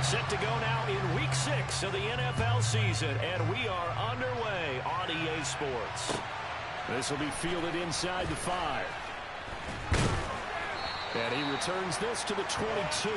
Set to go now in Week 6 of the NFL season, and we are underway on EA Sports. This will be fielded inside the 5. And he returns this to the 22.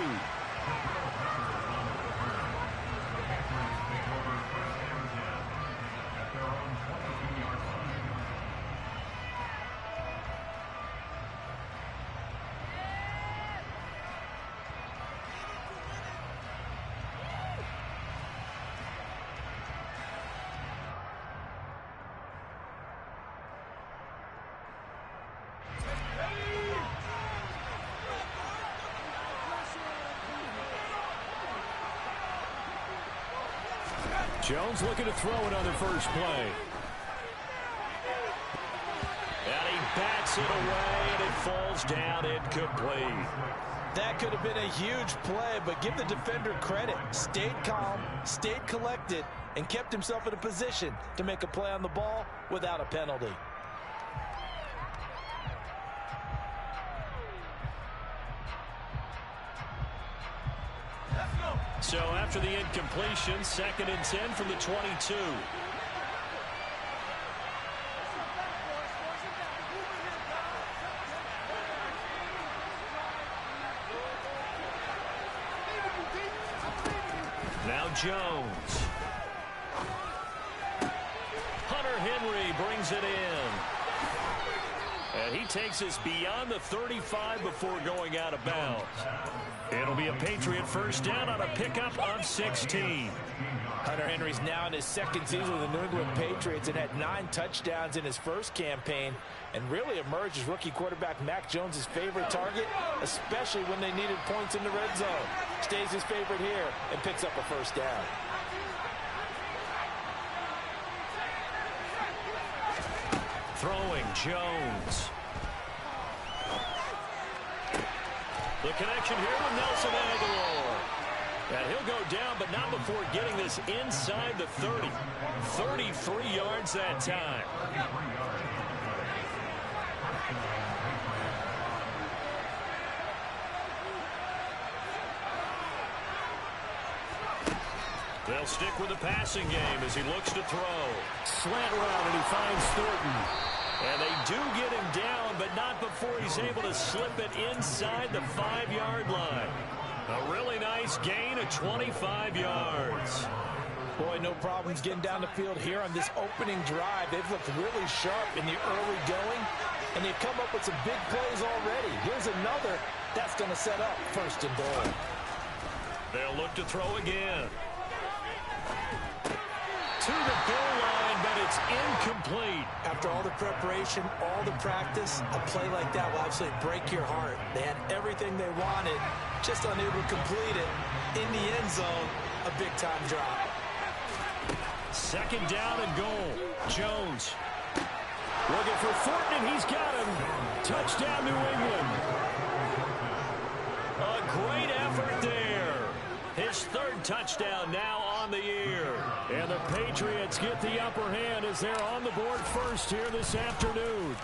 Jones looking to throw it on the first play. And he bats it away, and it falls down incomplete. That could have been a huge play, but give the defender credit. Stayed calm, stayed collected, and kept himself in a position to make a play on the ball without a penalty. So after the incompletion, 2nd and 10 from the 22. Now Jones. Hunter Henry brings it in. And he takes us beyond the 35 before going out of bounds. It'll be a Patriot first down on a pickup of 16. Hunter Henry's now in his 2nd season with the New England Patriots and had 9 touchdowns in his first campaign and really emerged as rookie quarterback Mac Jones' favorite target, especially when they needed points in the red zone. Stays his favorite here and picks up a first down. Throwing Jones. The connection here with Nelson Agholor. And he'll go down, but not before getting this inside the 30. 33 yards that time. They'll stick with the passing game as he looks to throw. Slant route, and he finds Thornton. And they do get him down, but not before he's able to slip it inside the 5-yard line. A really nice gain of 25 yards. Boy, no problems getting down the field here on this opening drive. They've looked really sharp in the early going, and they've come up with some big plays already. Here's another that's going to set up 1st and goal. They'll look to throw again. To the goal line, but it's incomplete. After all the preparation, all the practice, a play like that will absolutely break your heart. They had everything they wanted, just unable to complete it. In the end zone, a big-time drop. 2nd down and goal. Jones looking for Thornton, and he's got him. Touchdown, New England. A great effort there. His 3rd touchdown now on the year. And the Patriots get the upper hand as they're on the board first here this afternoon.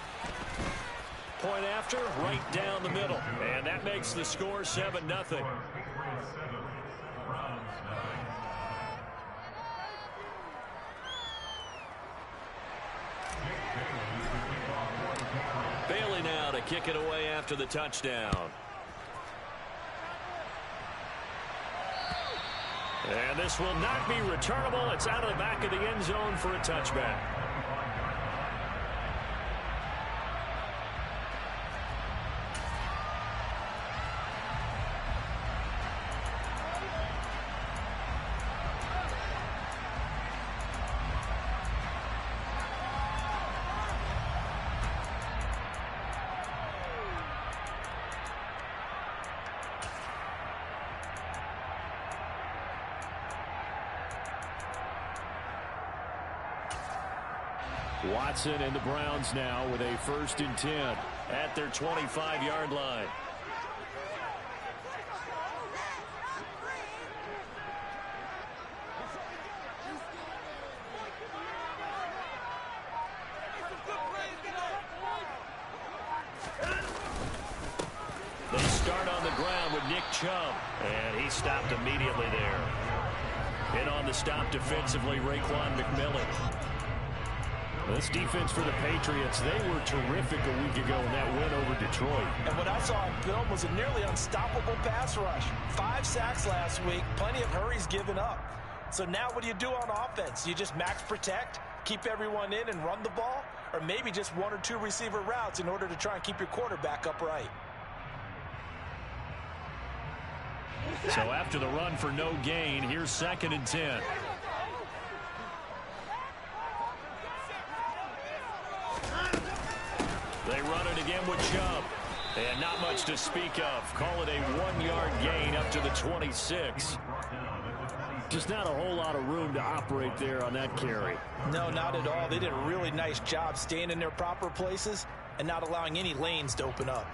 Point after, right down the middle. And that makes the score 7-0. Bailey now to kick it away after the touchdown. And this will not be returnable. It's out of the back of the end zone for a touchback. Watson and the Browns now with a 1st and 10 at their 25-yard line. They start on the the ground with Nick Chubb. And he stopped immediately there. In on the stop defensively, Raekwon McMillan. This defense for the Patriots, they were terrific a week ago in that win over Detroit. And what I saw on film was a nearly unstoppable pass rush. 5 sacks last week, plenty of hurries given up. So now what do you do on offense? You just max protect, keep everyone in and run the ball? Or maybe just 1 or 2 receiver routes in order to try and keep your quarterback upright? So after the run for no gain, here's 2nd and 10. They run it again with Chubb. And not much to speak of. Call it a 1-yard gain up to the 26. Just not a whole lot of room to operate there on that carry. No, not at all. They did a really nice job staying in their proper places and not allowing any lanes to open up.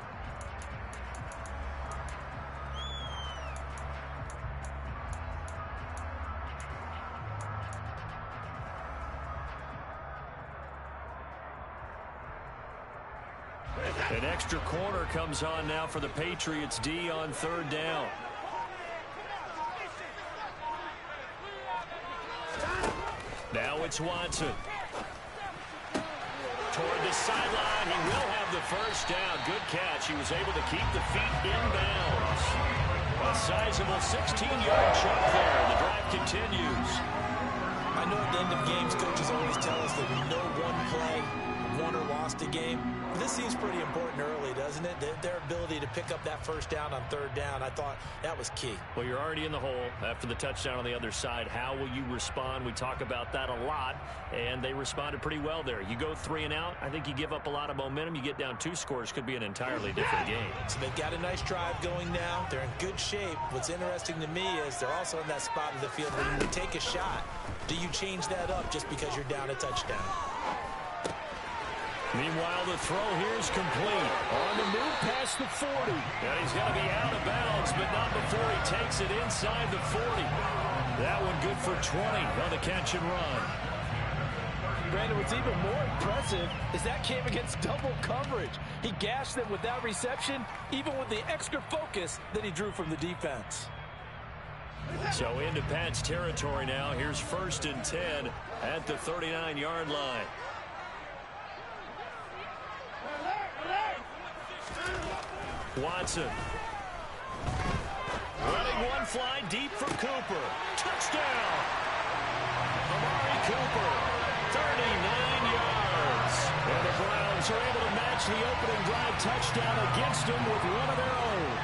An extra corner comes on now for the Patriots D on 3rd down. Now it's Watson. Toward the sideline. He will have the first down. Good catch. He was able to keep the feet inbounds. A sizable 16-yard chunk there. The drive continues. I know at the end of games, coaches always tell us that no one play won or lost a game. This seems pretty important early, doesn't it? Their ability to pick up that first down on 3rd down, I thought that was key. Well, you're already in the hole after the touchdown on the other side. How will you respond? We talk about that a lot, and they responded pretty well there. You go 3 and out, I think you give up a lot of momentum. You get down 2 scores, could be an entirely different game. So they've got a nice drive going now. They're in good shape. What's interesting to me is they're also in that spot of the field where you take a shot. Do you change that up just because you're down a touchdown? Meanwhile, the throw here is complete. On the move past the 40. And he's got to be out of bounds, but not before he takes it inside the 40. That one good for 20 on the catch and run. Brandon, what's even more impressive is that came against double coverage. He gashed them with that reception, even with the extra focus that he drew from the defense. So into Pat's territory now. Here's 1st and 10 at the 39-yard line. Watson. Running one fly deep for Cooper. Touchdown! Amari Cooper, 39 yards. And the Browns are able to match the opening drive touchdown against them with one of their own.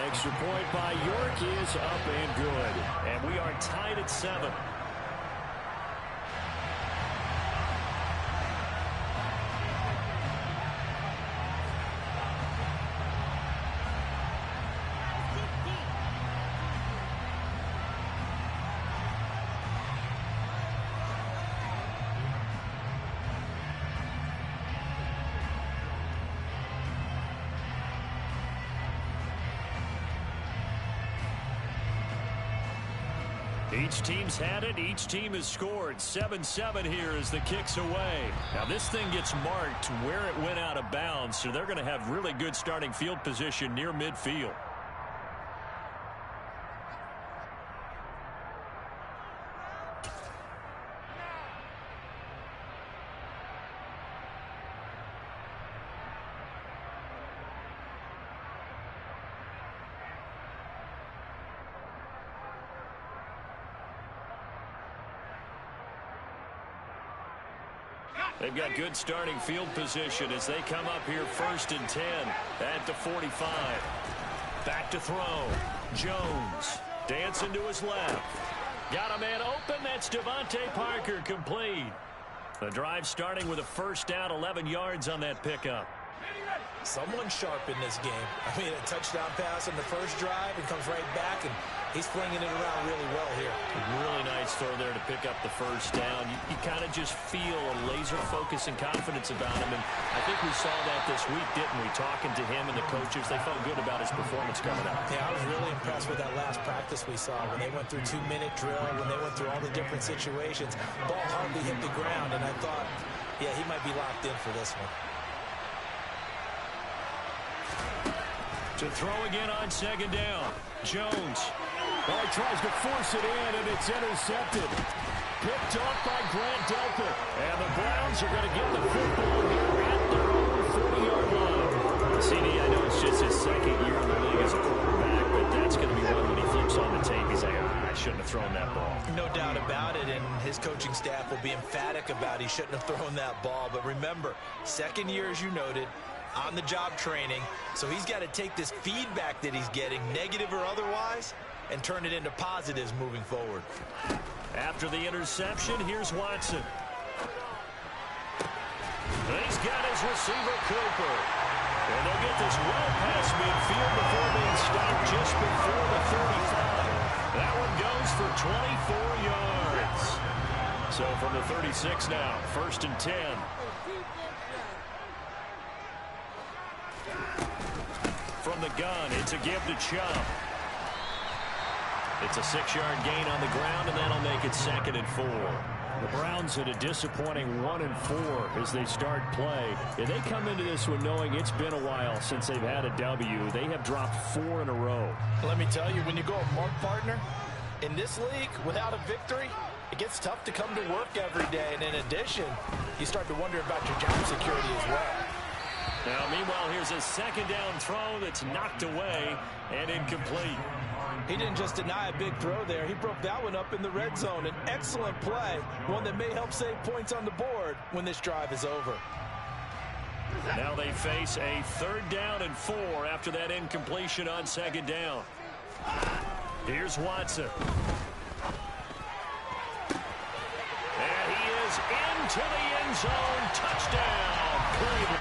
Extra point by York is up and good. And we are tied at 7. Each team's had it. Each team has scored. 7-7 here as the kick's away. Now this thing gets marked where it went out of bounds, so they're going to have really good starting field position near midfield. They've got good starting field position as they come up here 1st and 10 at the 45. Back to throw. Jones dancing to his left. Got a man open. That's Devontae Parker, complete. The drive starting with a first down, 11 yards on that pickup. Someone sharp in this game. I mean, a touchdown pass on the first drive and comes right back, and he's flinging it around really well here. Really nice throw there to pick up the first down. You kind of just feel a laser focus and confidence about him, and I think we saw that this week, didn't we? Talking to him and the coaches, they felt good about his performance coming up. Yeah, I was really impressed with that last practice we saw when they went through 2-minute drill, when they went through all the different situations. Ball hardly hit the ground, and I thought, yeah, he might be locked in for this one. To throw again on second down. Jones. Oh, he tries to force it in, and it's intercepted. Picked off by Grant Delpit. And the Browns are going to get the football here at their own 40-yard line. CD, I know it's just his second year in the league as a quarterback, but that's going to be one when he flips on the tape. He's like, I shouldn't have thrown that ball. No doubt about it, and his coaching staff will be emphatic about he shouldn't have thrown that ball. But remember, second year, as you noted, on-the-job training, so he's got to take this feedback that he's getting, negative or otherwise, and turn it into positives moving forward. After the interception, here's Watson. He's got his receiver, Cooper. And they'll get this well past midfield before being stopped just before the 35. That one goes for 24 yards. So from the 36 now, 1st and 10. From the gun, it's a give to Chubb. It's a 6-yard gain on the ground, and that'll make it 2nd and 4. The Browns at a disappointing 1-4 as they start play. And they come into this one knowing it's been a while since they've had a W. They have dropped 4 in a row. Let me tell you, when you go a mark partner, in this league, without a victory, it gets tough to come to work every day. And in addition, you start to wonder about your job security as well. Now, meanwhile, here's a 2nd down throw that's knocked away and incomplete. He didn't just deny a big throw there. He broke that one up in the red zone. An excellent play, one that may help save points on the board when this drive is over. Now they face a 3rd down and 4 after that incompletion on 2nd down. Here's Watson. And he is into the end zone. Touchdown, Cleveland.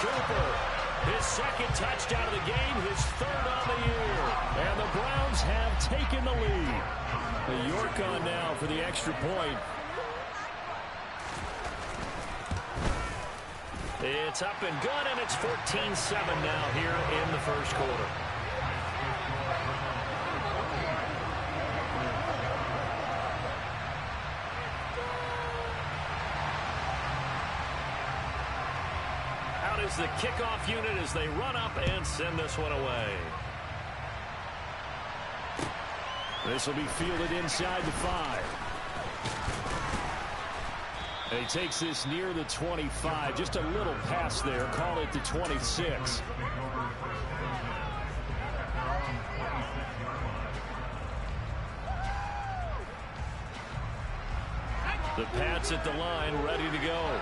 Cooper, his 2nd touchdown of the game, his 3rd on the year. And the Browns have taken the lead. The York on now for the extra point. It's up and good, and it's 14-7 now here in the 1st quarter. Is the kickoff unit as they run up and send this one away. This will be fielded inside the 5. And he takes this near the 25. Just a little pass there. Call it the 26. The Pats at the line, ready to go.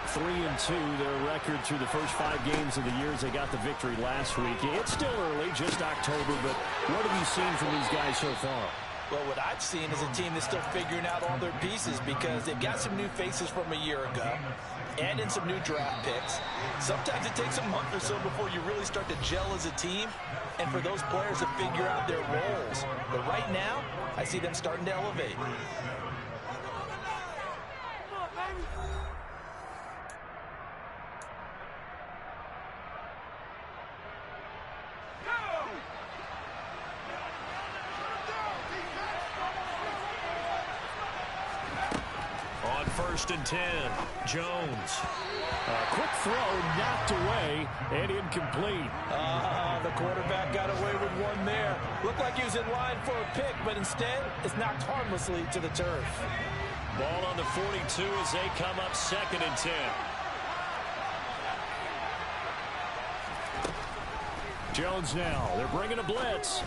3-2, their record through the first 5 games of the year as they got the victory last week. It's still early, just October, but what have you seen from these guys so far? Well, what I've seen is a team that's still figuring out all their pieces because they've got some new faces from a year ago and in some new draft picks. Sometimes it takes a month or so before you really start to gel as a team and for those players to figure out their roles. But right now, I see them starting to elevate. 1st and 10. Jones. A quick throw knocked away and incomplete. The quarterback got away with one there. Looked like he was in line for a pick, but instead it's knocked harmlessly to the turf. Ball on the 42 as they come up 2nd and 10. Jones now. They're bringing a blitz.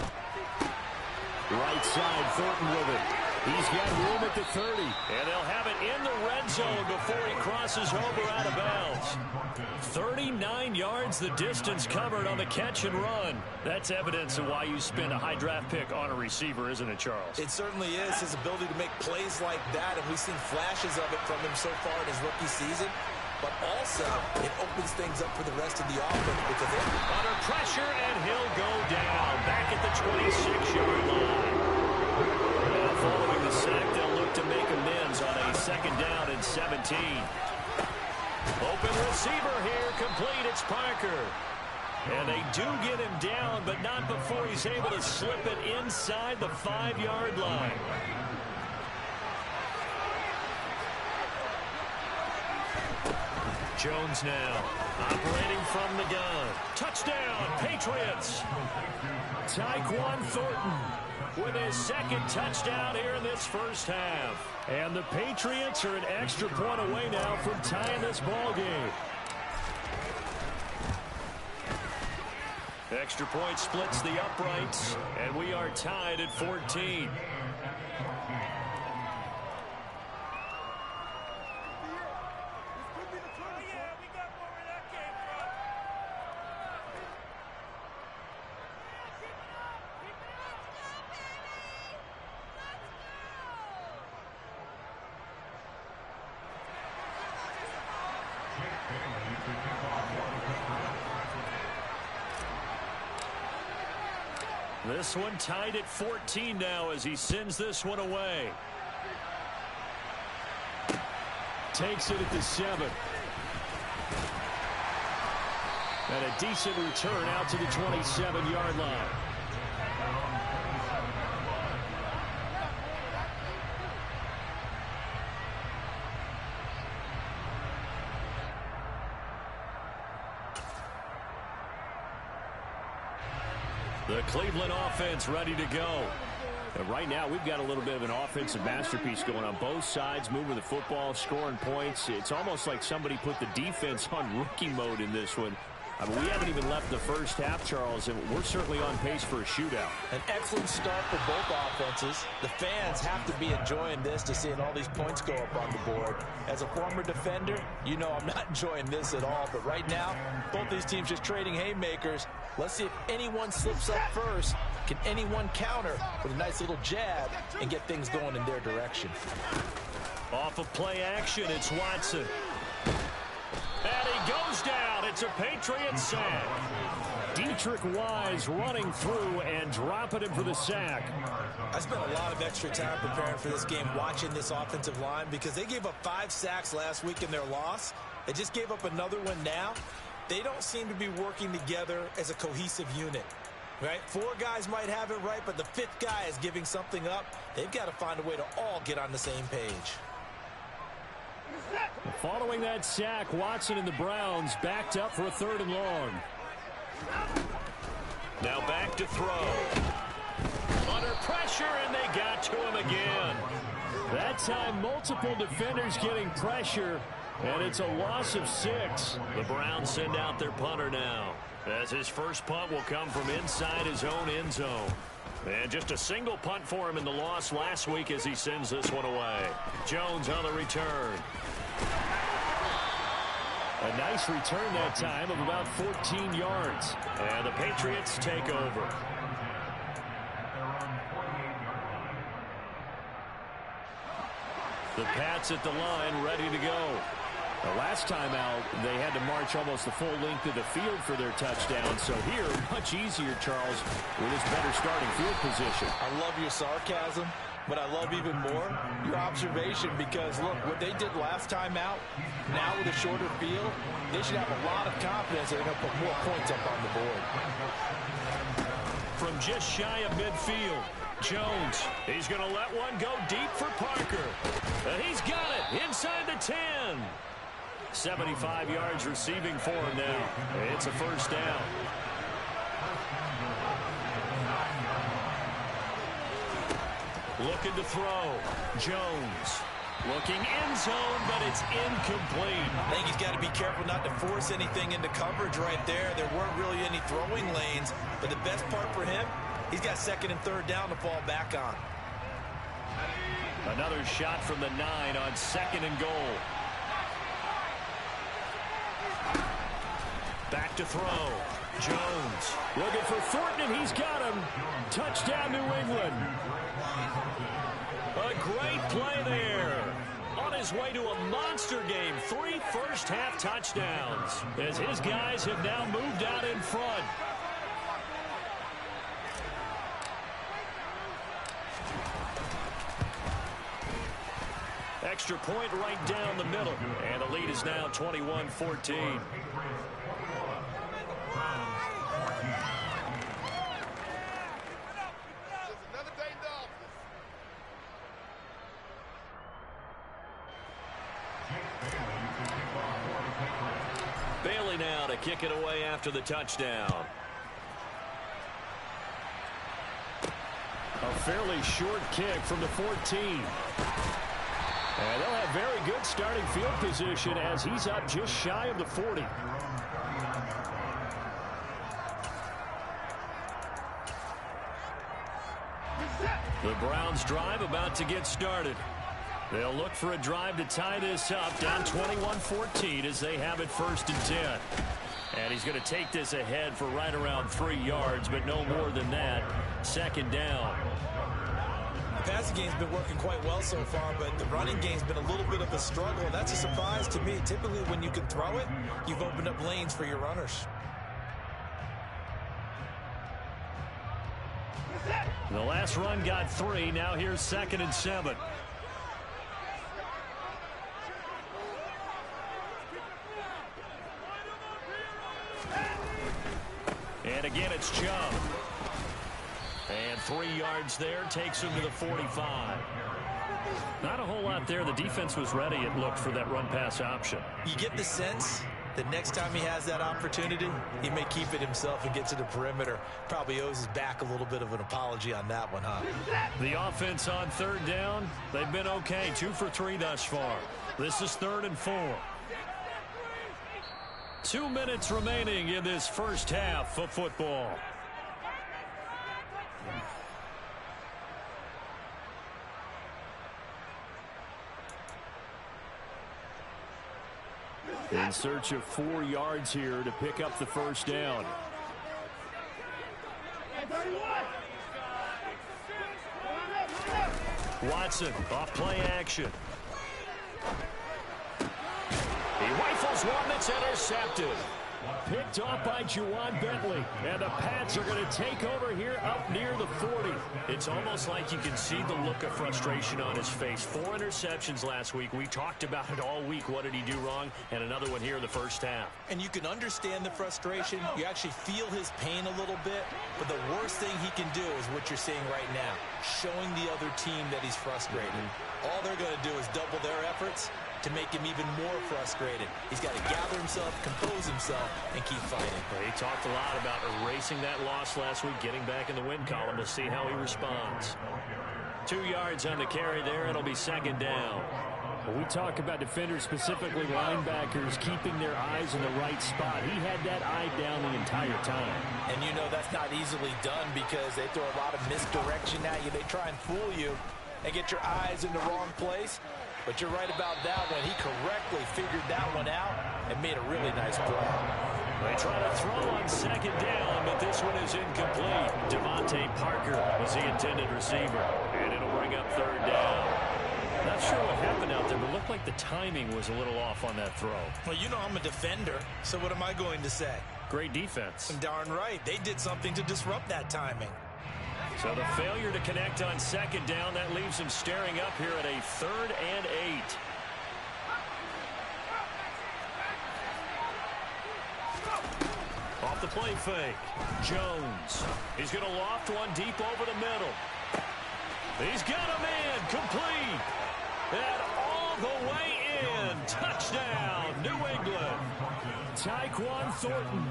Right side, Thornton with it. He's got room at the 30. And they'll have it in the red zone before he crosses over out of bounds. 39 yards the distance covered on the catch and run. That's evidence of why you spend a high draft pick on a receiver, isn't it, Charles? It certainly is. His ability to make plays like that, and we've seen flashes of it from him so far in his rookie season. But also, it opens things up for the rest of the offense because they're under pressure, and he'll go down back at the 26-yard line. And following the sack, they'll look to make amends on a 2nd down and 17. Open receiver here, complete. It's Parker. And they do get him down, but not before he's able to slip it inside the 5-yard line. Jones now, operating from the gun. Touchdown, Patriots. Tyquan Thornton with his 2nd touchdown here in this first half. And the Patriots are an extra point away now from tying this ball game. Extra point splits the uprights, and we are tied at 14. This one tied at 14 now as he sends this one away. Takes it at the 7. And a decent return out to the 27-yard line. The Cleveland offense ready to go. And right now, we've got a little bit of an offensive masterpiece going on both sides, moving the football, scoring points. It's almost like somebody put the defense on rookie mode in this one. I mean, we haven't even left the first half, Charles, and we're certainly on pace for a shootout. An excellent start for both offenses. The fans have to be enjoying this to seeing all these points go up on the board. As a former defender, you know I'm not enjoying this at all. But right now, both these teams just trading haymakers. Let's see if anyone slips up first. Can anyone counter with a nice little jab and get things going in their direction? Off of play action, it's Watson. And he goes down. It's a Patriot sack. Dietrich Wise running through and dropping him for the sack. I spent a lot of extra time preparing for this game, watching this offensive line, because they gave up 5 sacks last week in their loss. They just gave up another one now. They don't seem to be working together as a cohesive unit. Right? 4 guys might have it right, but the 5th guy is giving something up. They've got to find a way to all get on the same page. Following that sack, Watson and the Browns backed up for a 3rd and long. Now back to throw. Under pressure, and they got to him again. That time, multiple defenders getting pressure, and it's a loss of 6. The Browns send out their punter now, as his first punt will come from inside his own end zone. And just a single punt for him in the loss last week as he sends this one away. Jones on the return. A nice return that time of about 14 yards. And the Patriots take over. The Pats at the line, ready to go. The last time out, they had to march almost the full length of the field for their touchdown. So here, much easier, Charles, with his better starting field position. I love your sarcasm, but I love even more your observation, because, look, what they did last time out, now with a shorter field, they should have a lot of confidence that they're going to put more points up on the board. from just shy of midfield. Jones, he's going to let one go deep for Parker. And he's got it inside the 10. 75 yards receiving for him now. It's a first down. Looking to throw. Jones. Looking end zone, but it's incomplete. I think he's got to be careful not to force anything into coverage right there. There weren't really any throwing lanes, but the best part for him, he's got second and third down to fall back on. Another shot from the 9 on second and goal. Back to throw. Jones looking for Thornton, and he's got him. Touchdown, New England. A great play there. On his way to a monster game, 3 first-half touchdowns, as his guys have now moved out in front. Extra point right down the middle, and the lead is now 21-14. Bailey now to kick it away after the touchdown. A fairly short kick from the 14. And they'll have very good starting field position as he's up just shy of the 40. The Browns drive about to get started. They'll look for a drive to tie this up, down 21-14 as they have it first and 10. And he's going to take this ahead for right around 3 yards, but no more than that. Second down. The passing game's been working quite well so far, but the running game's been a little bit of a struggle. That's a surprise to me. Typically, when you can throw it, you've opened up lanes for your runners. The last run got 3. Now here's second and 7. And again, it's Chubb. And 3 yards there takes him to the 45. Not a whole lot there. The defense was ready, it looked, for that run-pass option. You get the sense that next time he has that opportunity, he may keep it himself and get to the perimeter. Probably owes his back a little bit of an apology on that one, huh? The offense on third down, they've been okay. 2 for 3 thus far. This is 3rd and 4. 2 minutes remaining in this first half of football. In search of 4 yards here to pick up the first down. Watson off play action. He rifles one that's intercepted. Picked off by Juwan Bentley. And the Pats are going to take over here up near the 40. It's almost like you can see the look of frustration on his face. 4 interceptions last week. We talked about it all week. What did he do wrong? And another one here in the first half. And you can understand the frustration. You actually feel his pain a little bit. But the worst thing he can do is what you're seeing right now. Showing the other team that he's frustrated. All they're going to do is double their efforts to make him even more frustrated. He's got to gather himself, compose himself, and keep fighting. He talked a lot about erasing that loss last week, getting back in the win column. We'll see how he responds. 2 yards on the carry there. It'll be second down. When we talk about defenders, specifically linebackers, keeping their eyes in the right spot. He had that eye down the entire time. And you know that's not easily done because they throw a lot of misdirection at you. They try and fool you and get your eyes in the wrong place. But you're right about that one. He correctly figured that one out and made a really nice play. They try to throw on second down, but this one is incomplete. Devontae Parker was the intended receiver, and it'll bring up third down. Not sure what happened out there, but it looked like the timing was a little off on that throw. Well, you know I'm a defender, so what am I going to say? Great defense. Darn right. They did something to disrupt that timing. So the failure to connect on second down, that leaves him staring up here at a 3rd and 8. Off the play fake. Jones. He's going to loft one deep over the middle. He's got a man complete. And all the way in. Touchdown, New England. Tyquan Thornton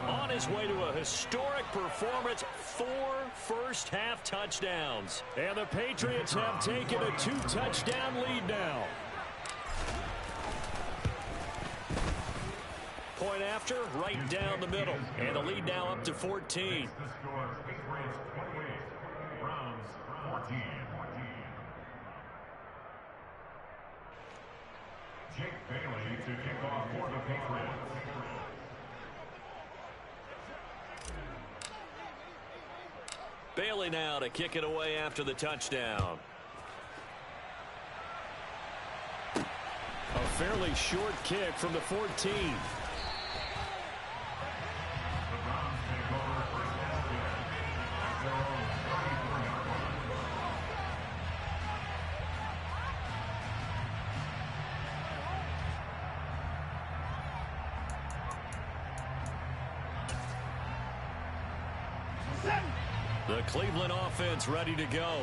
on his way to a historic performance. 4 first-half touchdowns. And the Patriots have taken a 2-touchdown lead now. Point after, right down the middle. And the lead now up to 14. Jake Bailey to kick off for the Patriots. Bailey now to kick it away after the touchdown. A fairly short kick from the 14. The Cleveland offense ready to go.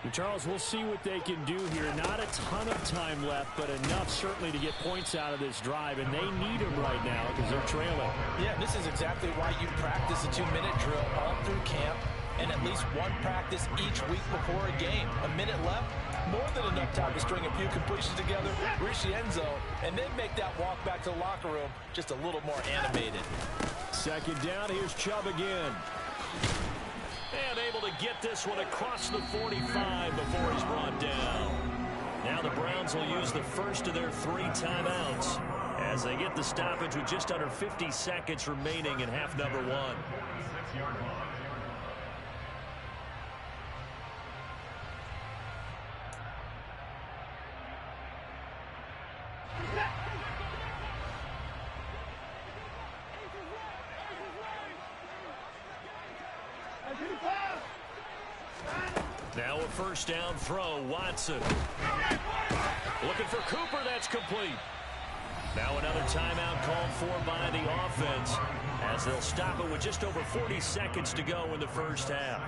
And Charles, we'll see what they can do here. Not a ton of time left, but enough certainly to get points out of this drive, and they need them right now because they're trailing. Yeah, this is exactly why you practice a 2-minute drill all through camp and at least one practice each week before a game. A minute left, more than enough time to string a few completions together, reach the end zone, and then make that walk back to the locker room just a little more animated. Second down, here's Chubb again. And able to get this one across the 45 before he's brought down. Now the Browns will use the first of their 3 timeouts as they get the stoppage with just under 50 seconds remaining in half number 1. Now a first down throw, Watson. Looking for Cooper, that's complete. Now another timeout called for by the offense as they'll stop it with just over 40 seconds to go in the first half.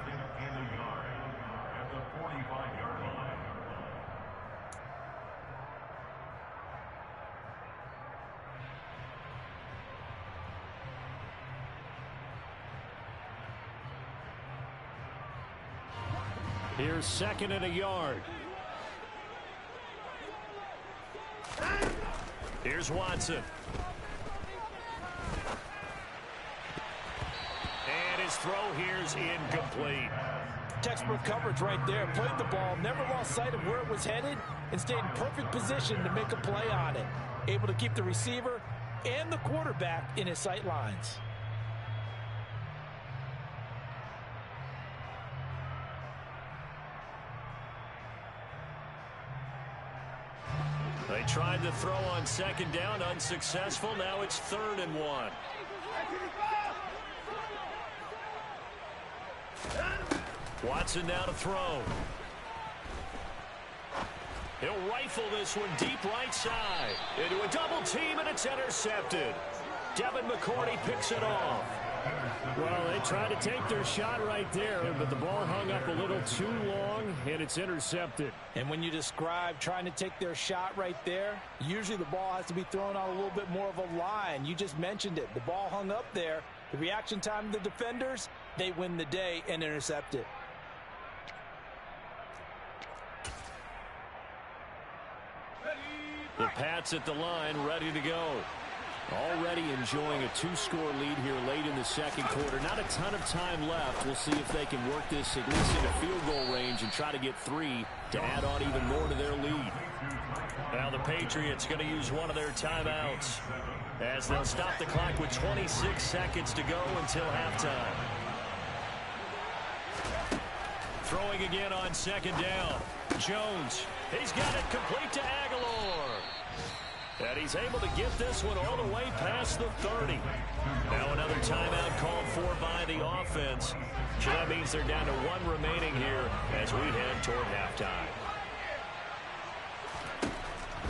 Here's second and a yard. Here's Watson. And his throw here's incomplete. Textbook coverage right there. Played the ball, never lost sight of where it was headed, and stayed in perfect position to make a play on it. Able to keep the receiver and the quarterback in his sight lines. They tried to throw on second down, unsuccessful. Now it's 3rd and 1. Watson now to throw. He'll rifle this one deep right side. Into a double team, and it's intercepted. Devin McCourty picks it off. Well, they tried to take their shot right there, but the ball hung up a little too long, and it's intercepted. And when you describe trying to take their shot right there, usually the ball has to be thrown on a little bit more of a line. You just mentioned it. The ball hung up there. The reaction time of the defenders, they win the day and intercept it. The Pats at the line, ready to go. Already enjoying a 2-score lead here late in the second quarter. Not a ton of time left. We'll see if they can work this at least into field goal range and try to get 3 to add on even more to their lead. Now the Patriots going to use one of their timeouts as they'll stop the clock with 26 seconds to go until halftime. Throwing again on second down. Jones, he's got it complete to Aguilar. And he's able to get this one all the way past the 30. Now another timeout called for by the offense. So that means they're down to 1 remaining here as we head toward halftime.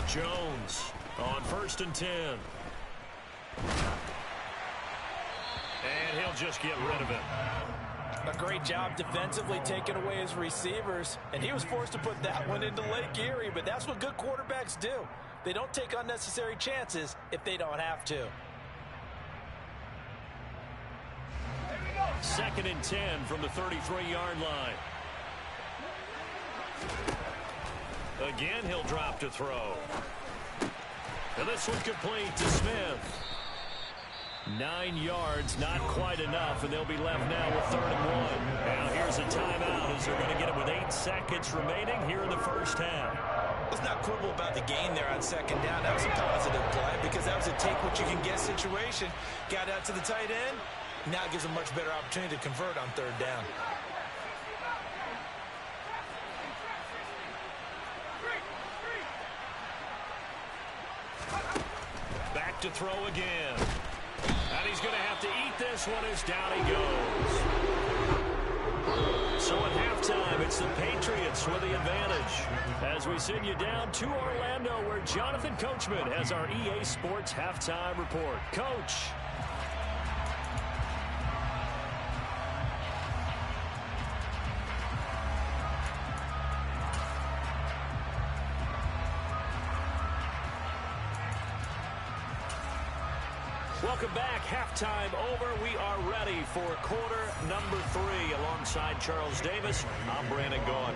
Jones on 1st and 10. And he'll just get rid of it. A great job defensively taking away his receivers, and he was forced to put that one into Lake Erie, but that's what good quarterbacks do. They don't take unnecessary chances if they don't have to. 2nd and 10 from the 33-yard line. Again, he'll drop to throw. And this one complete to Smith. 9 yards, not quite enough, and they'll be left now with 3rd and 1. Now here's a timeout as they're going to get it with 8 seconds remaining here in the first half. Let's not quibble about the gain there on 2nd down. That was a positive play because that was a take-what-you-can-get situation. Got out to the tight end. Now it gives a much better opportunity to convert on 3rd down. Back to throw again. And he's going to have to eat this one as down he goes. So at halftime, it's the Patriots with the advantage. As we send you down to Orlando, where Jonathan Coachman has our EA Sports halftime report. Coach. Welcome back. Halftime over. We are ready for quarter number 3. Alongside Charles Davis, I'm Brandon Gaudin.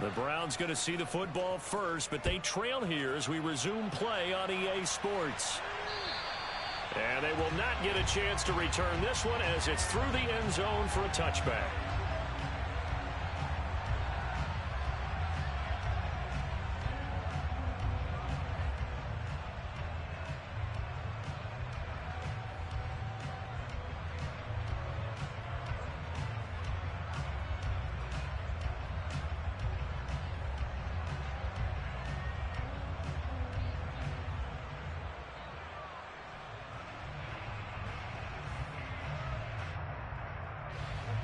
The Browns going to see the football first, but they trail here as we resume play on EA Sports. And they will not get a chance to return this one as it's through the end zone for a touchback.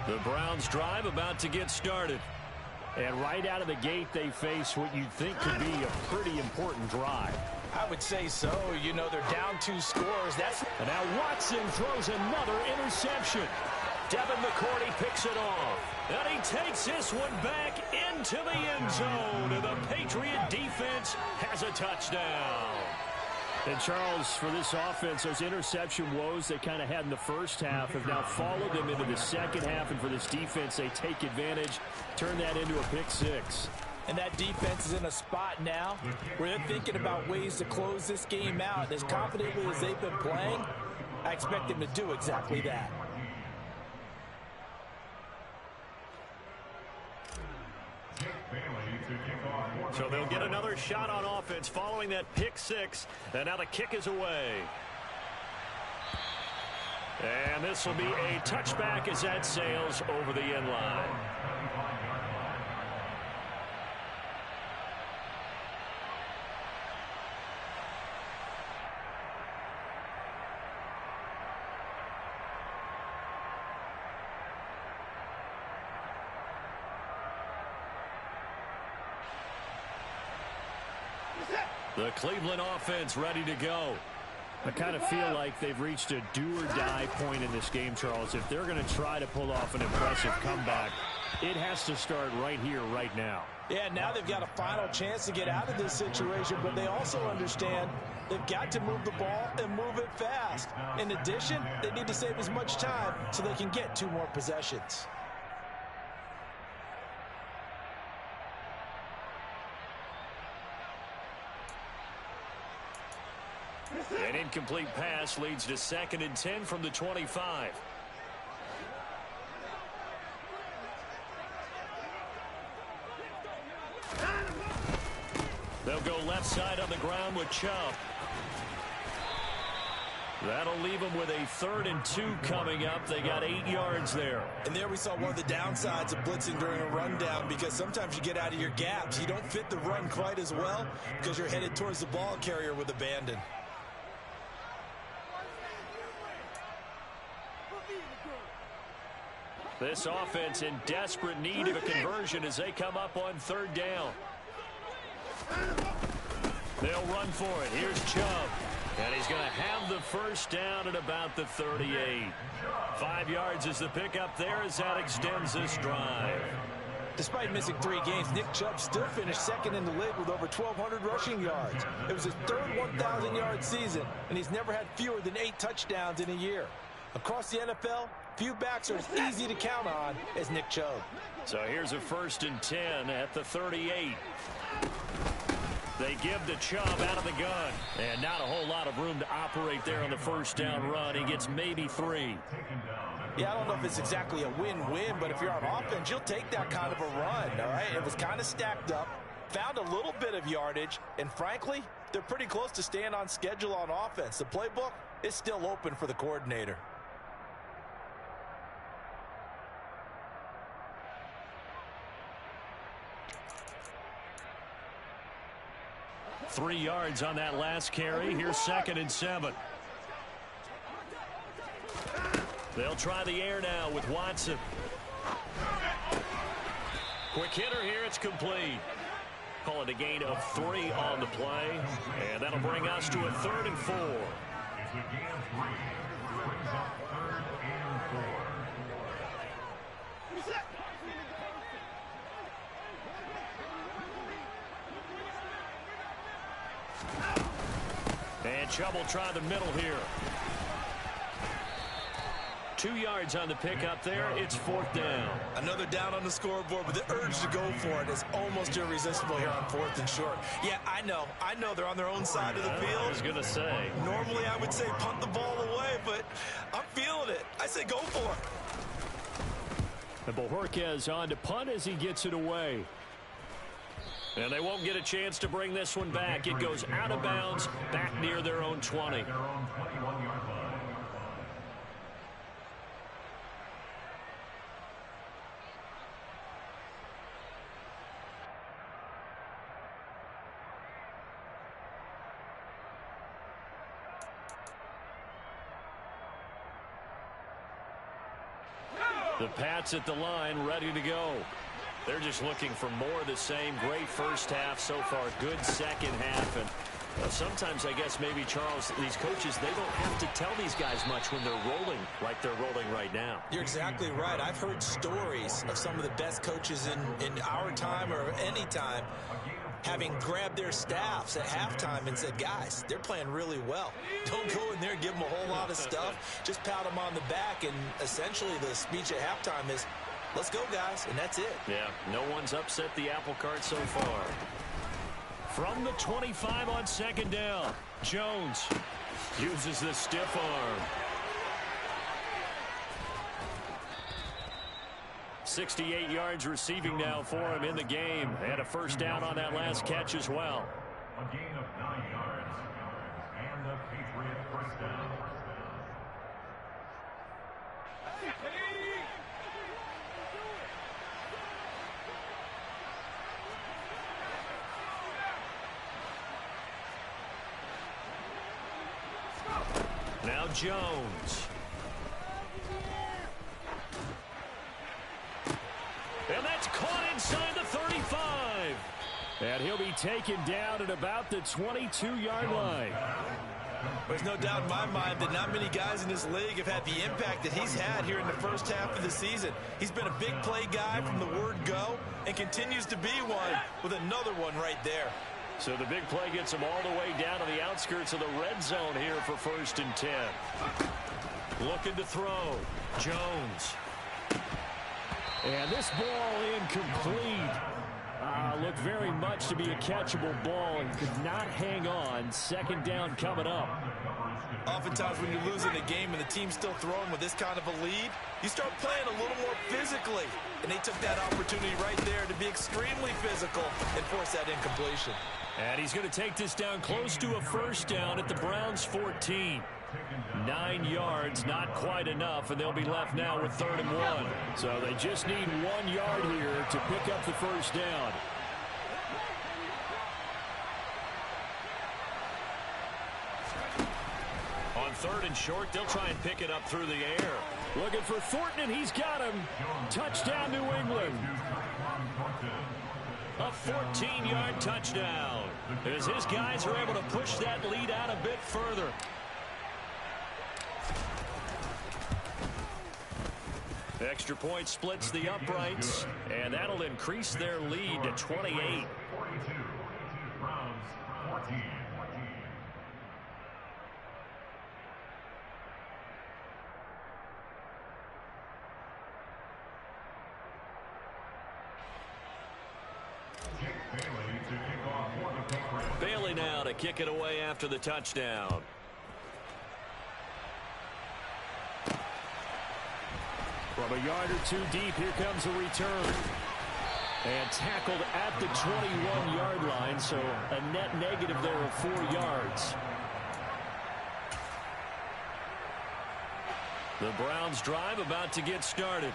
The Browns drive about to get started. And right out of the gate, they face what you'd think could be a pretty important drive. I would say so. You know, they're down 2 scores. And now Watson throws another interception. Devin McCourty picks it off. And he takes this one back into the end zone. And the Patriot defense has a touchdown. And Charles, for this offense, those interception woes they kind of had in the first half have now followed them into the second half. And for this defense, they take advantage, turn that into a pick 6. And that defense is in a spot now where they're thinking about ways to close this game out. As confidently as they've been playing, I expect them to do exactly that. So they'll get another shot on offense following that pick 6. And now the kick is away. And this will be a touchback as that sails over the end line. The Cleveland offense ready to go. I kind of feel like they've reached a do-or-die point in this game, Charles. If they're going to try to pull off an impressive comeback, it has to start right here, right now. Yeah, now they've got a final chance to get out of this situation, but they also understand they've got to move the ball and move it fast. In addition, they need to save as much time so they can get 2 more possessions. An incomplete pass leads to 2nd and 10 from the 25. They'll go left side on the ground with Chubb. That'll leave them with a 3rd and 2 coming up. They got 8 yards there. And there we saw one of the downsides of blitzing during a rundown, because sometimes you get out of your gaps. You don't fit the run quite as well because you're headed towards the ball carrier with abandon. This offense in desperate need of a conversion as they come up on 3rd down. They'll run for it. Here's Chubb. And he's going to have the first down at about the 38. 5 yards is the pickup there as that extends this drive. Despite missing 3 games, Nick Chubb still finished second in the league with over 1,200 rushing yards. It was his third 1,000-yard season, and he's never had fewer than 8 touchdowns in a year. Across the NFL, few backs are as easy to count on as Nick Chubb. So here's a 1st and 10 at the 38. They give to Chubb out of the gun. And not a whole lot of room to operate there on the first down run. He gets maybe 3. Yeah, I don't know if it's exactly a win-win, but if you're on offense, you'll take that kind of a run, all right? It was kind of stacked up, found a little bit of yardage, and frankly, they're pretty close to staying on schedule on offense. The playbook is still open for the coordinator. Three yards on that last carry. Here's 2nd and 7. They'll try the air now with Watson. Quick hitter here. It's complete. Call it a gain of 3 on the play. And that'll bring us to a 3rd and 4. It's a gain of 3. Brings up 3rd and 4. And Chubb will try the middle here. 2 yards on the pickup there. It's 4th down. Another down on the scoreboard, but the urge to go for it is almost irresistible here on 4th and short. Yeah, I know they're on their own side of the field. I was going to say. Normally I would say punt the ball away, but I'm feeling it. I say go for it. And Bojorquez on to punt as he gets it away. And they won't get a chance to bring this one back. It goes out of bounds back near their own 20. Their own 21-yard line. The Pats at the line, ready to go. They're just looking for more of the same. Great first half so far. Good second half. And sometimes, I guess, maybe, Charles, these coaches, they don't have to tell these guys much when they're rolling like they're rolling right now. You're exactly right. I've heard stories of some of the best coaches in our time or any time having grabbed their staffs at halftime and said, guys, they're playing really well. Don't go in there and give them a whole lot of stuff. Just pat them on the back. And essentially the speech at halftime is, let's go, guys, and that's it. Yeah, no one's upset the apple cart so far. From the 25 on 2nd down, Jones uses the stiff arm. 68 yards receiving now for him in the game. And a first down on that last catch as well. A gain of 9 yards. And the Patriot first down. Now Jones. And that's caught inside the 35. And he'll be taken down at about the 22-yard line. There's no doubt in my mind that not many guys in this league have had the impact that he's had here in the first half of the season. He's been a big play guy from the word go and continues to be one with another one right there. So the big play gets him all the way down to the outskirts of the red zone here for 1st and 10. Looking to throw. Jones. And this ball incomplete. Looked very much to be a catchable ball and could not hang on. 2nd down coming up. Oftentimes when you're losing a game and the team's still throwing with this kind of a lead, you start playing a little more physically. And they took that opportunity right there to be extremely physical and force that incompletion. And he's going to take this down close to a first down at the Browns' 14. 9 yards, not quite enough, and they'll be left now with 3rd and 1. So they just need 1 yard here to pick up the first down. On 3rd and short, they'll try and pick it up through the air. Looking for Thornton, and he's got him. Touchdown, New England. A 14-yard touchdown as his guys are able to push that lead out a bit further. Extra point splits the uprights, and that'll increase their lead to 28. 42. Browns 14. Bailey now to kick it away after the touchdown. From a yard or two deep, here comes a return. And tackled at the 21-yard line, so a net negative there of 4 yards. The Browns drive about to get started.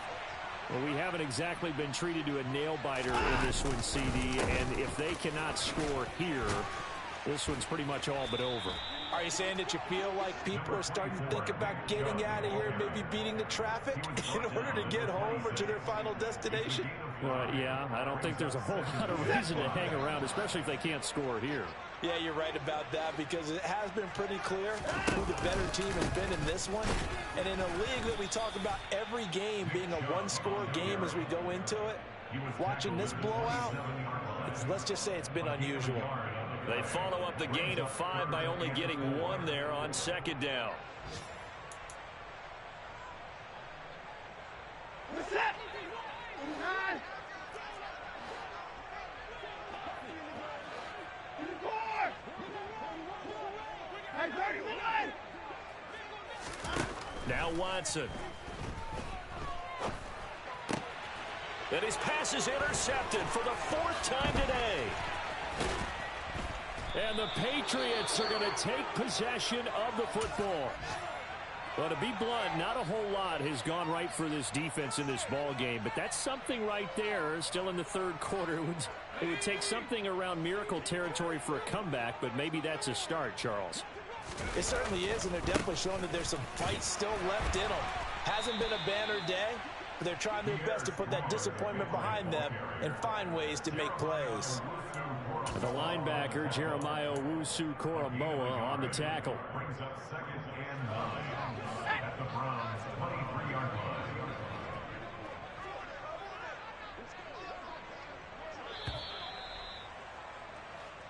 Well, we haven't exactly been treated to a nail-biter in this one, CD, and if they cannot score here, this one's pretty much all but over. Are you saying that you feel like people are starting to think about getting out of here, maybe beating the traffic in order to get home or to their final destination? Well, yeah, I don't think there's a whole lot of reason to hang around, especially if they can't score here. Yeah, you're right about that, because it has been pretty clear who the better team has been in this one. And in a league that we talk about every game being a one-score game as we go into it, watching this blowout, let's just say it's been unusual. They follow up the gain of 5 by only getting 1 there on second down. Now Watson. And his pass is intercepted for the 4th time today. And the Patriots are going to take possession of the football. Well, to be blunt, not a whole lot has gone right for this defense in this ball game, but that's something right there. Still in the 3rd quarter. It would take something around miracle territory for a comeback, but maybe that's a start, Charles. It certainly is, and they're definitely showing that there's some fight still left in them. Hasn't been a banner day, but they're trying their best to put that disappointment behind them and find ways to make plays. The linebacker, Jeremiah Owusu-Koramoah, on the tackle. Brings up 2nd and 9 at the Browns' 23-yard line.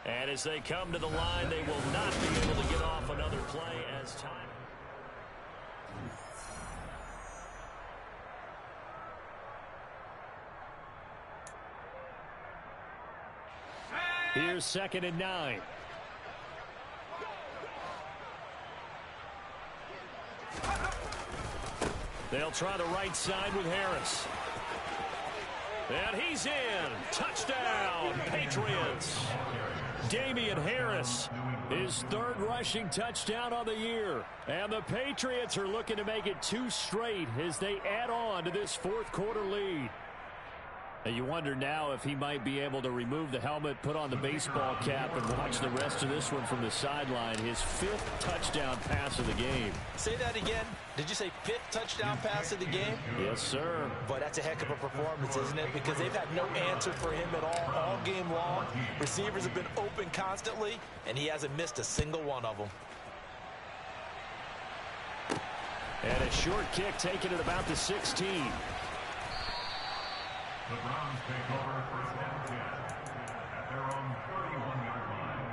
And as they come to the line, they will not be able to get off another play as time. Here's 2nd and 9. They'll try the right side with Harris. And he's in. Touchdown, Patriots. Damian Harris, his 3rd rushing touchdown of the year. And the Patriots are looking to make it 2 straight as they add on to this 4th quarter lead. And you wonder now if he might be able to remove the helmet, put on the baseball cap, and watch the rest of this one from the sideline. His 5th touchdown pass of the game. Say that again. Did you say 5th touchdown pass of the game? Yes, sir. But that's a heck of a performance, isn't it? Because they've had no answer for him at all game long. Receivers have been open constantly, and he hasn't missed a single one of them. And a short kick taken at about the 16. The Browns take over 1st and 10 at their own 31-yard line.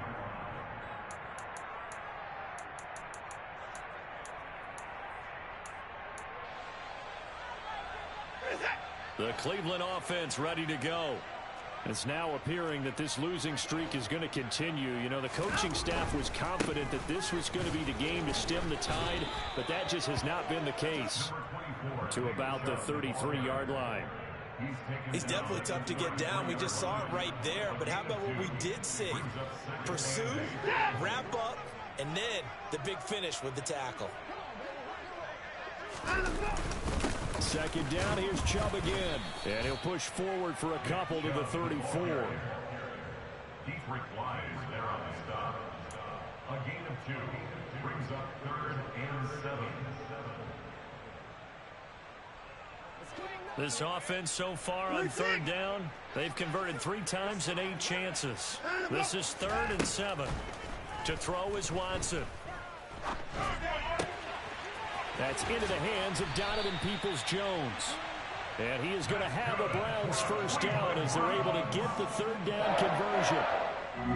The Cleveland offense ready to go. It's now appearing that this losing streak is going to continue. You know, the coaching staff was confident that this was going to be the game to stem the tide, but that just has not been the case. To about the 33-yard line. He's definitely tough to get down. We just saw it right there. But how about what we did see? Pursue, wrap up, and then the big finish with the tackle. 2nd down, here's Chubb again. And he'll push forward for a couple to the 34. Dietrich Wise there on the stop. A gain of 2 brings up 3rd and 7. This offense so far on third down, they've converted 3 times in 8 chances. This is 3rd and 7. To throw is Watson. That's into the hands of Donovan Peoples-Jones. And he is going to have the Browns first down as they're able to get the 3rd down conversion.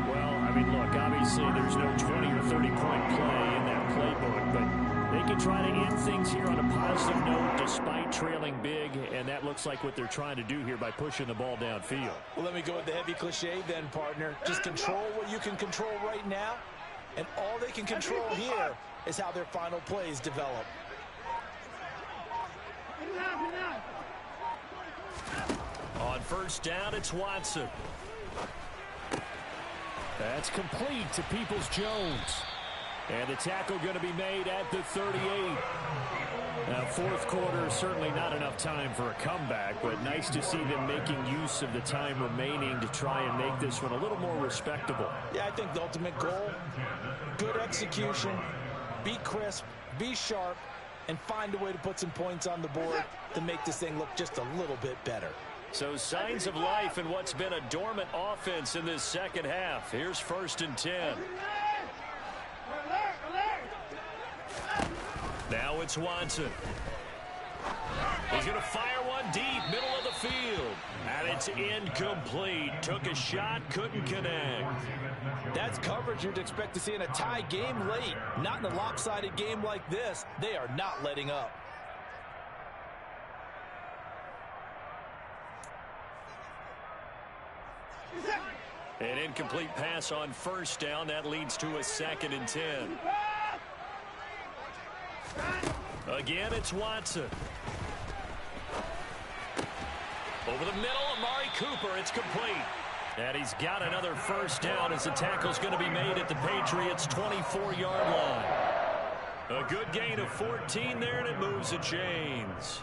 Well, I mean, look, obviously there's no 20 or 30-point play in that playbook, but they can try to end things here on a positive note despite trailing big, and that looks like what they're trying to do here by pushing the ball downfield. Well, let me go with the heavy cliche then, partner. Just control what you can control right now, and all they can control here is how their final plays develop. On first down, it's Watson. That's complete to Peoples-Jones. And the tackle going to be made at the 38. Now, fourth quarter, certainly not enough time for a comeback, but nice to see them making use of the time remaining to try and make this one a little more respectable. Yeah, I think the ultimate goal, good execution, be crisp, be sharp, and find a way to put some points on the board to make this thing look just a little bit better. So signs of life in what's been a dormant offense in this second half. Here's 1st and 10. Now it's Watson. He's going to fire one deep, middle of the field. And it's incomplete. Took a shot, couldn't connect. That's coverage you'd expect to see in a tie game late. Not in a lopsided game like this. They are not letting up. An incomplete pass on first down. That leads to a 2nd and 10. Again, it's Watson. Over the middle, Amari Cooper. It's complete. And he's got another first down as the tackle's going to be made at the Patriots' 24-yard line. A good gain of 14 there, and it moves the chains.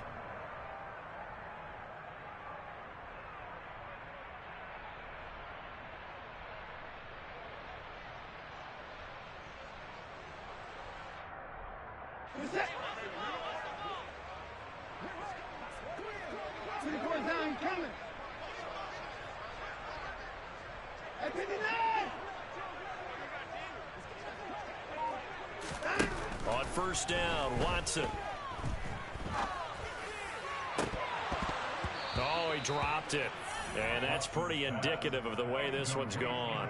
On first down, Watson. Oh, he dropped it. And that's pretty indicative of the way this one's gone.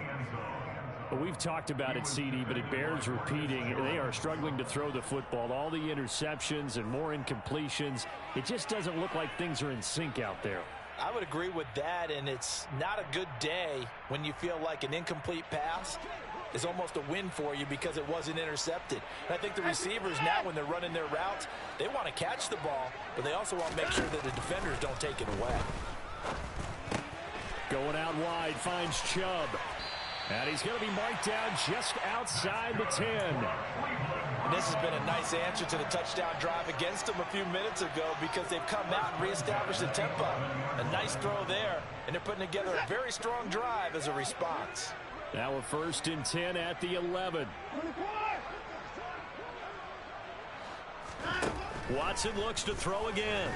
Well, we've talked about it, CD, but it bears repeating. They are struggling to throw the football. All the interceptions and more incompletions. It just doesn't look like things are in sync out there. I would agree with that, and it's not a good day when you feel like an incomplete pass is almost a win for you because it wasn't intercepted. And I think the receivers now, when they're running their routes, they want to catch the ball, but they also want to make sure that the defenders don't take it away. Going out wide, finds Chubb. And he's going to be marked down just outside the 10. And this has been a nice answer to the touchdown drive against them a few minutes ago because they've come out and reestablished the tempo. A nice throw there, and they're putting together a very strong drive as a response. Now a 1st and 10 at the 11. Watson looks to throw again.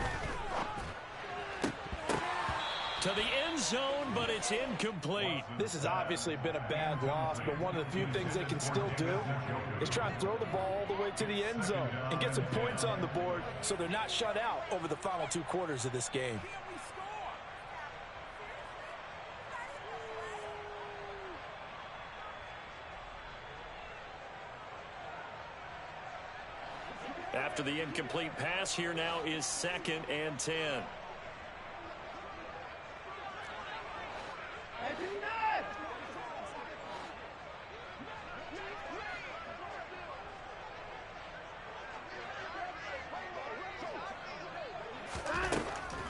To the end zone, but it's incomplete. This has obviously been a bad loss, but one of the few things they can still do is try and throw the ball all the way to the end zone and get some points on the board so they're not shut out over the final 2 quarters of this game. After the incomplete pass, here now is 2nd and 10.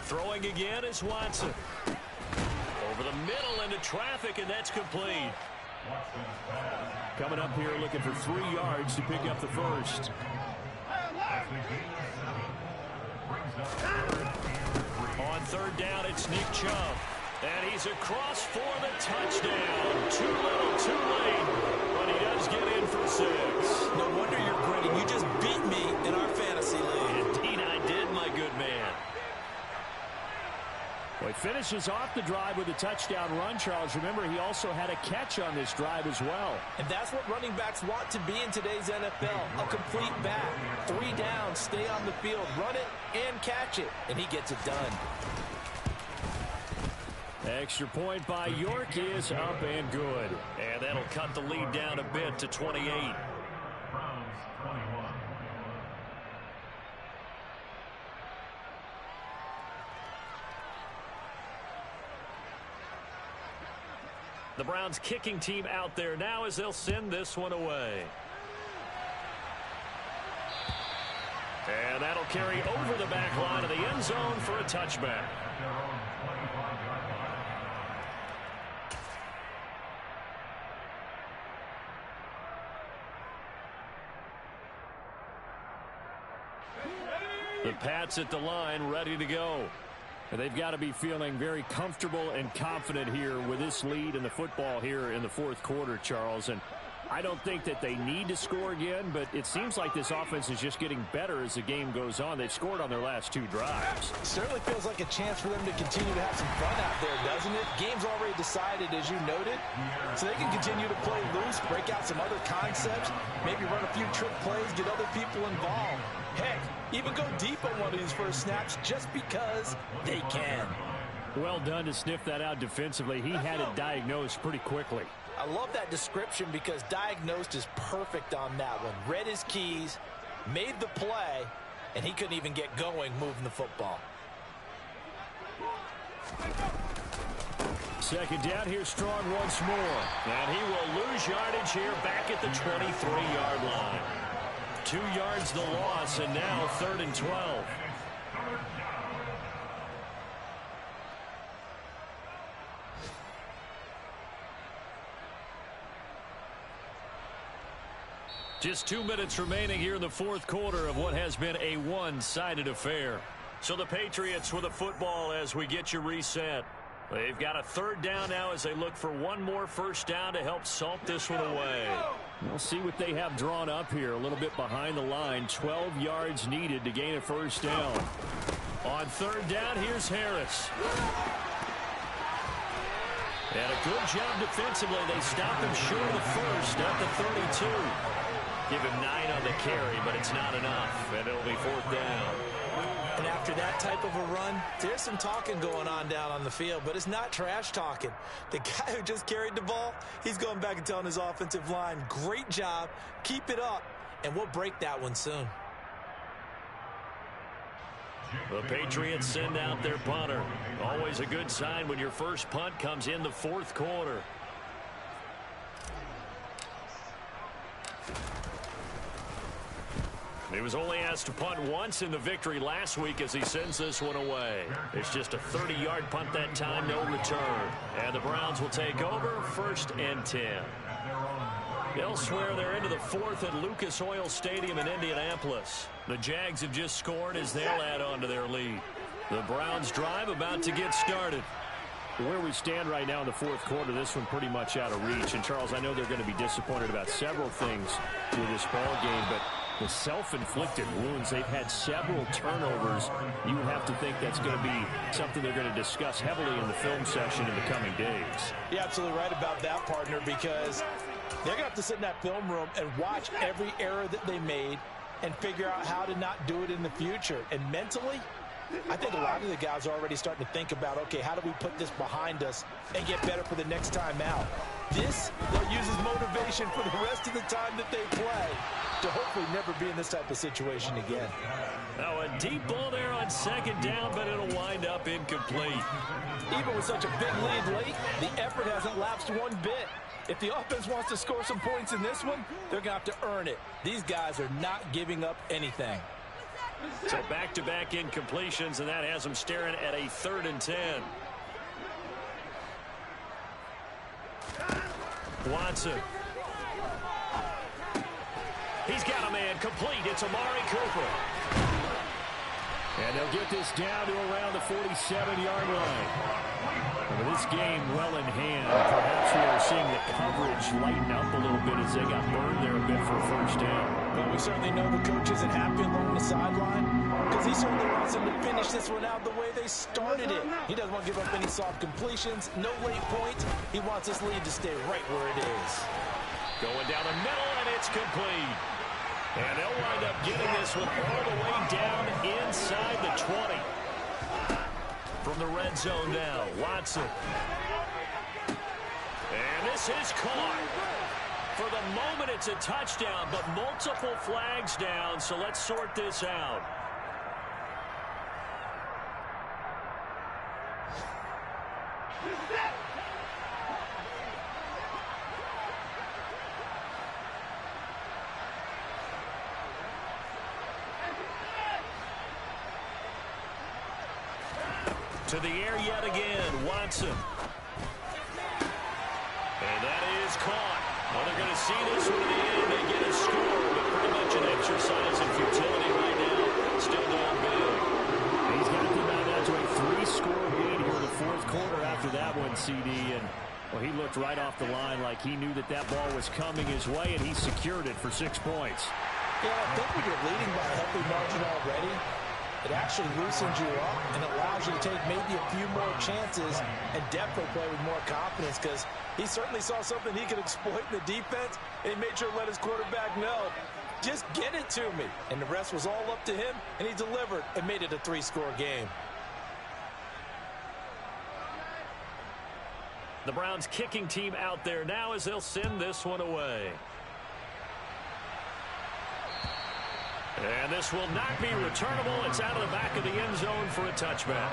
Throwing again is Watson. Over the middle into traffic, and that's complete. Coming up here looking for 3 yards to pick up the first. On third down, it's Nick Chubb. And he's across for the touchdown. Too little, too late. But he does get in for 6. No wonder you're grinning. You just beat me in our fantasy league. Indeed I did, my good man. He finishes off the drive with a touchdown run, Charles. Remember, he also had a catch on this drive as well. And that's what running backs want to be in today's NFL, a complete back. 3 downs, stay on the field, run it, and catch it, and he gets it done. Extra point by York is up and good. And that'll cut the lead down a bit to 28. Browns 21. The Browns kicking team out there now as they'll send this one away. And that'll carry over the back line of the end zone for a touchback. The Pats at the line, ready to go. And they've got to be feeling very comfortable and confident here with this lead in the football here in the fourth quarter, Charles. And I don't think that they need to score again, but it seems like this offense is just getting better as the game goes on. They've scored on their last 2 drives. Certainly feels like a chance for them to continue to have some fun out there, doesn't it? Game's already decided, as you noted, so they can continue to play loose, break out some other concepts, maybe run a few trick plays, get other people involved. Heck, even go deep on one of these first snaps just because they can. Well done to sniff that out defensively. He had it diagnosed pretty quickly. I love that description because diagnosed is perfect on that one. Read his keys, made the play, and he couldn't even get going moving the football. Second down, here's Strong once more. And he will lose yardage here back at the 23-yard line. 2 yards the loss, and now 3rd and 12. Just 2 minutes remaining here in the fourth quarter of what has been a one-sided affair. So the Patriots with a football as we get you reset. They've got a 3rd down now as they look for one more first down to help salt this one away. We'll see what they have drawn up here. A little bit behind the line. 12 yards needed to gain a first down. On 3rd down, here's Harris. And a good job defensively. They stop him short of the first at the 32. Give him 9 on the carry, but it's not enough, and it'll be 4th down. And after that type of a run, there's some talking going on down on the field, but it's not trash talking. The guy who just carried the ball, he's going back and telling his offensive line, great job, keep it up, and we'll break that one soon. The Patriots send out their punter. Always a good sign when your first punt comes in the fourth quarter. He was only asked to punt once in the victory last week as he sends this one away. It's just a 30-yard punt that time, no return. And the Browns will take over 1st and 10. Elsewhere, they're into the 4th at Lucas Oil Stadium in Indianapolis. The Jags have just scored as they'll add on to their lead. The Browns drive about to get started. Where we stand right now in the fourth quarter, this one pretty much out of reach. And, Charles, I know they're going to be disappointed about several things with this ball game, but the self-inflicted wounds, they've had several turnovers. You would have to think that's going to be something they're going to discuss heavily in the film session in the coming days. You're absolutely right about that, partner, because they're going to have to sit in that film room and watch every error that they made and figure out how to not do it in the future. And mentally, I think a lot of the guys are already starting to think about, okay, how do we put this behind us and get better for the next time out? This, they'll use as motivation for the rest of the time that they play to hopefully never be in this type of situation again. Now a deep ball there on 2nd down, but it'll wind up incomplete. Even with such a big lead late, the effort hasn't lapsed one bit. If the offense wants to score some points in this one, they're going to have to earn it. These guys are not giving up anything. So back-to-back incompletions, and that has them staring at a 3rd and 10. Watson. He's got a man complete. It's Amari Cooper. And they'll get this down to around the 47-yard line. With this game well in hand, perhaps we are seeing the coverage lighten up a little bit as they got burned there a bit for a first down. But we certainly know the coach isn't happy along the sideline because he certainly wants them to finish this one out the way they started it. He doesn't want to give up any soft completions, no late point. He wants this lead to stay right where it is. Going down the middle, and it's complete. And they'll wind up getting this one all the way down inside the 20. From the red zone now, Watson. And this is caught. For the moment, it's a touchdown, but multiple flags down, so let's sort this out. To the air yet again, Watson. And that is caught. Well, they're going to see this one in the end. They get a score, but pretty much an exercise in futility right now. Still going big. He's got them now down to a 3-score lead here in the fourth quarter after that one, CD. And, well, he looked right off the line like he knew that that ball was coming his way, and he secured it for 6 points. Yeah, I think when you're leading by a healthy margin already, it actually loosens you up and allows you to take maybe a few more chances and definitely play with more confidence because he certainly saw something he could exploit in the defense, and he made sure to let his quarterback know, just get it to me. And the rest was all up to him, and he delivered and made it a 3-score game. The Browns kicking team out there now as they'll send this one away. And this will not be returnable. It's out of the back of the end zone for a touchback.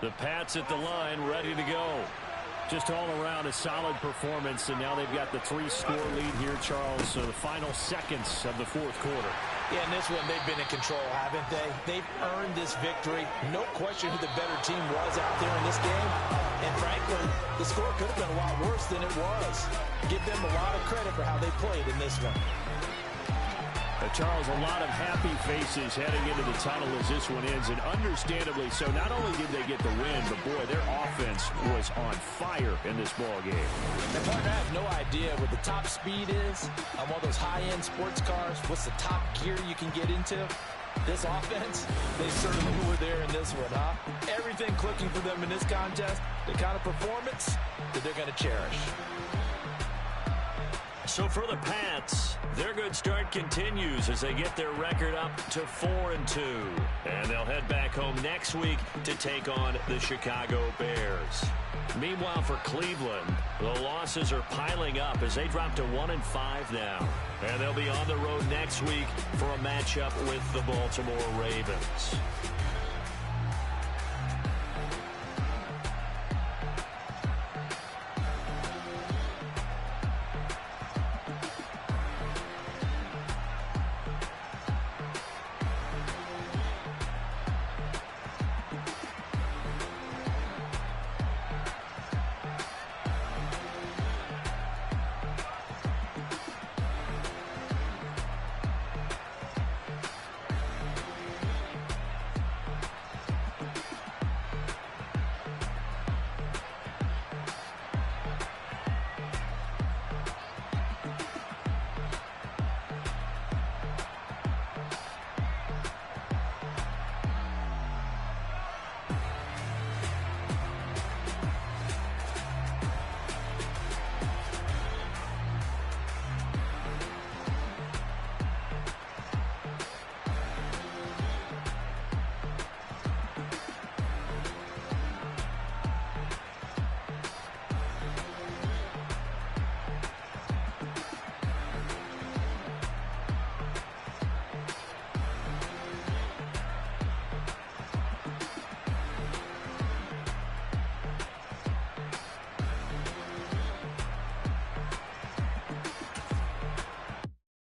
The Pats at the line, ready to go. Just all around a solid performance, and now they've got the 3-score lead here, Charles. So the final seconds of the fourth quarter. Yeah, in this one, they've been in control, haven't they? They've earned this victory. No question who the better team was out there in this game. And frankly, the score could have been a lot worse than it was. Give them a lot of credit for how they played in this one. Charles, a lot of happy faces heading into the tunnel as this one ends, and understandably so. Not only did they get the win, but boy, their offense was on fire in this ball game. And partner, I have no idea what the top speed is on one of those high-end sports cars. What's the top gear you can get into? This offense, they certainly were there in this one, huh? Everything clicking for them in this contest, the kind of performance that they're going to cherish. So for the Pats, their good start continues as they get their record up to 4-2. And they'll head back home next week to take on the Chicago Bears. Meanwhile, for Cleveland, the losses are piling up as they drop to 1-5 now. And they'll be on the road next week for a matchup with the Baltimore Ravens.